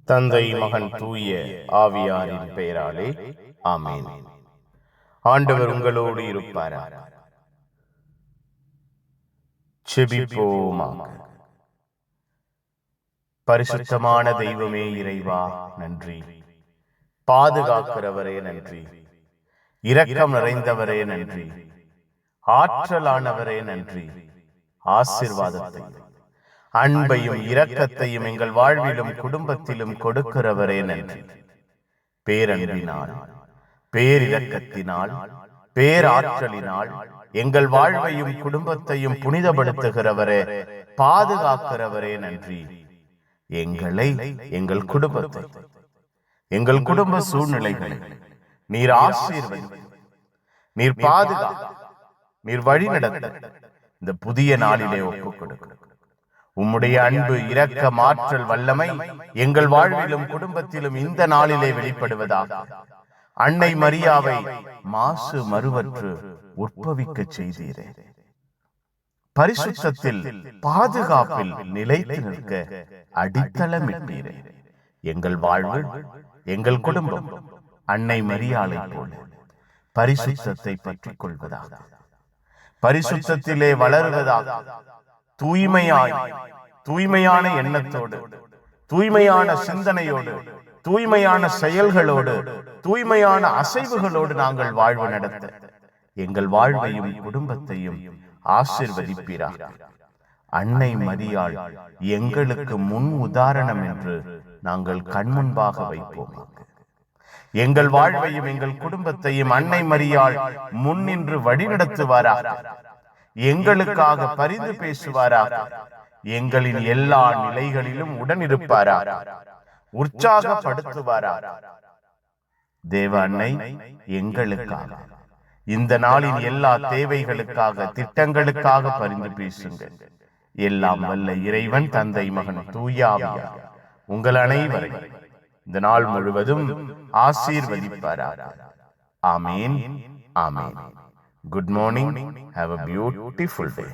தந்தை மகன் தூய ஆவியாரின் பெயராலே ஆமென். ஆண்டவர் உங்களோடு இருப்பாராக. செபிப்போமாக. பரிசுத்தமான தெய்வமே இறைவா நன்றி. பாதுகாக்கிறவரே நன்றி. இரக்கம் நிறைந்தவரே நன்றி. ஆற்றலானவரே நன்றி. ஆசீர்வாதத்தை, அன்பையும் இரக்கத்தையும் எங்கள் வாழ்விலும் குடும்பத்திலும் கொடுக்கிறவரே நன்றி. பேரன்பினால், பேரிரக்கத்தினால், பேராற்றலினால் எங்கள் வாழ்வையும் குடும்பத்தையும் புனிதப்படுத்துகிறவரே, பாதுகாக்கிறவரே நன்றி. எங்களை, எங்கள் குடும்பத்தை, எங்கள் குடும்ப சூழ்நிலைகளை நீர் ஆசீர்வதி, நீர் பாதுகாக்க, நீர் வழி நடத்த இந்த புதிய நாளிலே ஒப்புக் கொடுக்க உம்முடைய அன்பு, இரக்கம், ஆற்றல், வல்லமை எங்கள் வாழ்விலும் குடும்பத்திலும் இந்த நாளிலே வெளிப்படுவதாக அன்னை மரியாவை மாசு மறுவற்று உற்பவிக்க செய்தீரே. பரிசுத்தத்தில், பாதுகாப்பில் நிலைத்து நிற்க அடித்தளமிட்டீரே. எங்கள் வாழ்வு, எங்கள் குடும்பம் அன்னை மரியாளை போல பரிசுத்தத்தை பற்றிக் கொள்வதாக, பரிசுத்தத்திலே வளருவதாக, தூய்மையாய், தூய்மையான எண்ணத்தோடு, தூய்மையான சிந்தனையோடு, தூய்மையான செயல்களோடு, தூய்மையான அசைவுகளோடு நாங்கள் வாழ்வு நடத்த எங்கள் வாழ்வையும் குடும்பத்தையும் ஆசீர்வதிப்பீராக. அன்னை மரியாள் எங்களுக்கு முன் உதாரணம் என்று நாங்கள் கண்முன்பாக வைப்போம். எங்கள் வாழ்வையும் எங்கள் குடும்பத்தையும் அன்னை மரியாள் முன்னின்று வழிநடத்துவாராக. எங்களுக்காக பரிந்து பேசுவாராக. எங்களின் எல்லா நிலைகளிலும் உடனிருப்பாராக. உற்சாகப்படுத்துவாராக. தேவ அன்னை எங்களுக்காக, இந்த நாளின் எல்லா தேவைகளுக்காக, திட்டங்களுக்காக பரிந்து பேசுங்கள். எல்லாம் வல்ல இறைவன் தந்தை மகன் தூய ஆவியார் உங்கள் அனைவரை இந்த நாள் முழுவதும் ஆசீர்வதிப்பாராக. ஆமேன், ஆமேன். Good morning. Have a beautiful day.